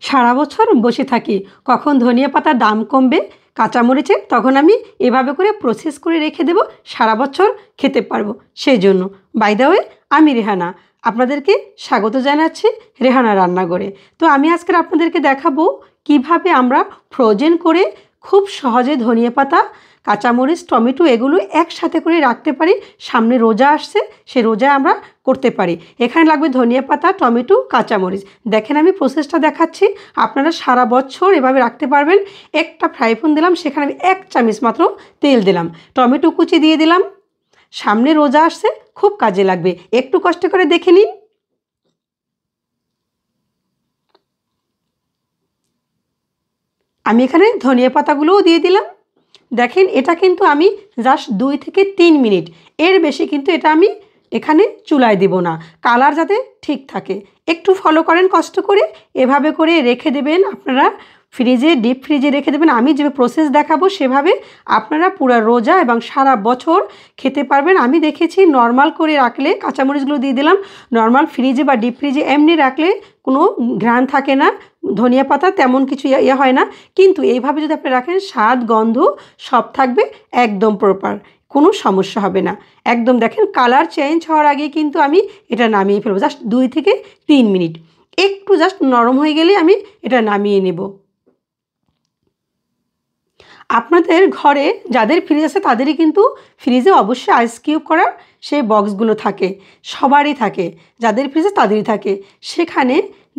সারা বছর বসে থাকি কখন ধনিয়া পাতার দাম কমবে কাঁচামরিচের, তখন আমি এভাবে করে প্রসেস করে রেখে দেব, সারা বছর খেতে পারবো। সেই জন্য বাই দ্য ওয়ে, আমি রেহানা, আপনাদেরকে স্বাগত জানাচ্ছি রেহানা রান্নাঘরে। তো আমি আজকে আপনাদেরকে দেখাবো কিভাবে আমরা ফ্রোজেন করে খুব সহজে ধনিয়া পাতা, কাঁচামরিচ, টমেটো এগুলো একসাথে করে রাখতে পারি। সামনে রোজা আসছে, সেই রোজায় আমরা করতে পারি। এখানে লাগবে ধনিয়া পাতা, টমেটো, কাঁচামরিচ। দেখেন আমি প্রসেসটা দেখাচ্ছি, আপনারা সারা বছর এভাবে রাখতে পারবেন। একটা ফ্রাই প্যান দিলাম, সেখানে আমি 1 চামচ মাত্র তেল দিলাম, টমেটো কুচি দিয়ে দিলাম। সামনে রোজা আসছে, খুব কাজে লাগবে, একটু কষ্ট করে দেখে নিন। আমি এখানে ধনিয়া পাতাগুলোও দিয়ে দিলাম। দেখেন এটা কিন্তু আমি জাস্ট 2 থেকে 3 মিনিট, এর বেশি কিন্তু এটা আমি এখানে চুলায় দেব না, কালার যাতে ঠিক থাকে। একটু ফলো করেন কষ্ট করে, এভাবে করে রেখে দেবেন আপনারা ফ্রিজে, ডিপ ফ্রিজে রেখে দেবেন। আমি যে প্রসেস দেখাবো সেভাবে আপনারা পুরো রোজা এবং সারা বছর খেতে পারবেন। আমি দেখেছি নর্মাল করে রাখলে, কাঁচামরিচগুলো দিয়ে দিলাম, নর্মাল ফ্রিজে বা ডিপ ফ্রিজে এমনি রাখলে কোনো ঘ্রাণ থাকে না, ধনিয়া পাতা তেমন কিছু ইয়ে হয় না। কিন্তু এইভাবে যদি আপনি রাখেন, স্বাদ গন্ধ সব থাকবে একদম প্রপার, কোনো সমস্যা হবে না। একদম দেখেন কালার চেঞ্জ হওয়ার আগে কিন্তু আমি এটা নামিয়ে ফেলবো, জাস্ট 2 থেকে 3 মিনিট, একটু জাস্ট নরম হয়ে গেলে আমি এটা নামিয়ে নেব। আপনাদের ঘরে যাদের ফ্রিজ আছে তাদেরই কিন্তু ফ্রিজে অবশ্যই আইস কিউব করার সেই বক্সগুলো থাকে, সবারই থাকে, যাদের ফ্রিজে তাদেরই থাকে। সেখানে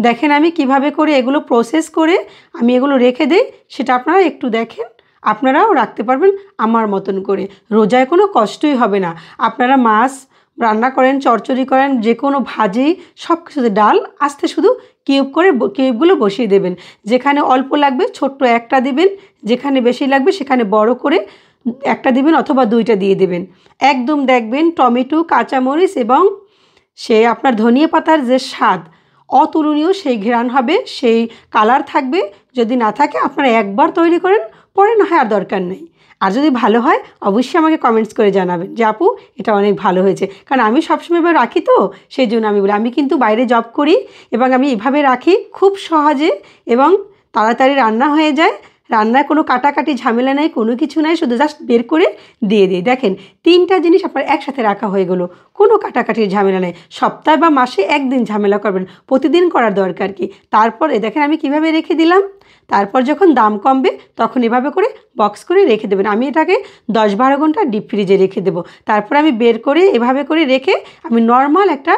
দেখেন আমি কিভাবে করে এগুলো প্রসেস করে আমি এগুলো রেখে দেই, সেটা আপনারা একটু দেখেন, আপনারাও রাখতে পারবেন আমার মতন করে। রোজায় কোনো কষ্টই হবে না। আপনারা মাছ রান্না করেন, চচ্চড়ি করেন, যে কোনো ভাজি, সব কিছুতে ডাল আস্তে শুধু কিউব করে কিউবগুলো বসিয়ে দেবেন। যেখানে অল্প লাগবে ছোট্ট একটা দিবেন, যেখানে বেশি লাগবে সেখানে বড় করে একটা দিবেন অথবা 2টা দিয়ে দেবেন। একদম দেখবেন টমেটো, কাঁচামরিচ এবং সে আপনার ধনিয়া পাতার যে স্বাদ অতুলনীয়, সেই ঘ্রাণ হবে, সেই কালার থাকবে। যদি না থাকে আপনারা একবার তৈরি করেন, পরে না হয় আর দরকার নেই। আর যদি ভালো হয় অবশ্যই আমাকে কমেন্টস করে জানাবেন যে আপু এটা অনেক ভালো হয়েছে। কারণ আমি সবসময় এবার রাখি, তো সেই জন্য আমি বলি, আমি কিন্তু বাইরে জব করি এবং আমি এভাবে রাখি, খুব সহজে এবং তাড়াতাড়ি রান্না হয়ে যায়। রান্নায় কোনো কাটাকাটি ঝামেলা নেই, কোনো কিছু নাই, শুধু জাস্ট বের করে দিয়ে দিই। দেখেন 3টা জিনিস আপনার একসাথে রাখা হয়ে গেলো, কোনো কাটাকাটির ঝামেলা নেই। সপ্তাহে বা মাসে 1 দিন ঝামেলা করবেন, প্রতিদিন করার দরকার কি। তারপরে দেখেন আমি কিভাবে রেখে দিলাম। তারপর যখন দাম কমবে তখন এভাবে করে বক্স করে রেখে দেবেন। আমি এটাকে 10-12 ঘন্টা ডিপ ফ্রিজে রেখে দেবো। তারপর আমি বের করে এভাবে করে রেখে আমি নর্মাল একটা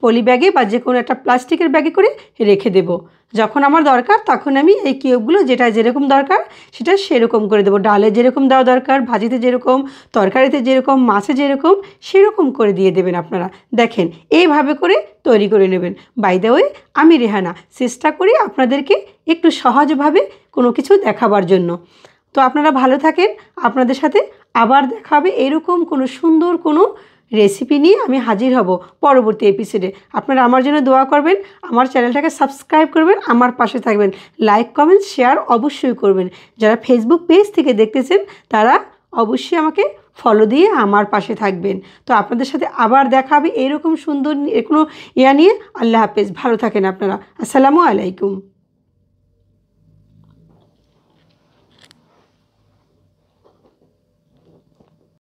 পলি ব্যাগে বা যে কোনো একটা প্লাস্টিকের ব্যাগে করে রেখে দেব। যখন আমার দরকার তখন আমি এই কিউবগুলো যেটা যেরকম দরকার সেটা সেরকম করে দেবো। ডালে যেরকম দেওয়া দরকার, ভাজিতে যেরকম, তরকারিতে যেরকম, মাছে যেরকম, সেরকম করে দিয়ে দেবেন আপনারা। দেখেন এইভাবে করে তৈরি করে নেবেন। বাই দ্য ওয়ে, আমি রেহানা, চেষ্টা করি আপনাদেরকে একটু সহজভাবে কোনো কিছু দেখাবার জন্য। তো আপনারা ভালো থাকেন, আপনাদের সাথে আবার দেখা হবে এরকম কোনো সুন্দর কোনো রেসিপি নিয়ে আমি হাজির হব পরবর্তী এপিসোডে। আপনারা আমার জন্য দোয়া করবেন, আমার চ্যানেলটাকে সাবস্ক্রাইব করবেন, আমার পাশে থাকবেন, লাইক কমেন্ট শেয়ার অবশ্যই করবেন। যারা ফেসবুক পেজ থেকে দেখতেছেন তারা অবশ্যই আমাকে ফলো দিয়ে আমার পাশে থাকবেন। তো আপনাদের সাথে আবার দেখা হবে এরকম সুন্দর কোনো ইয়া নিয়ে। আল্লাহ হাফেজ, ভালো থাকেন আপনারা। আসসালামু আলাইকুম।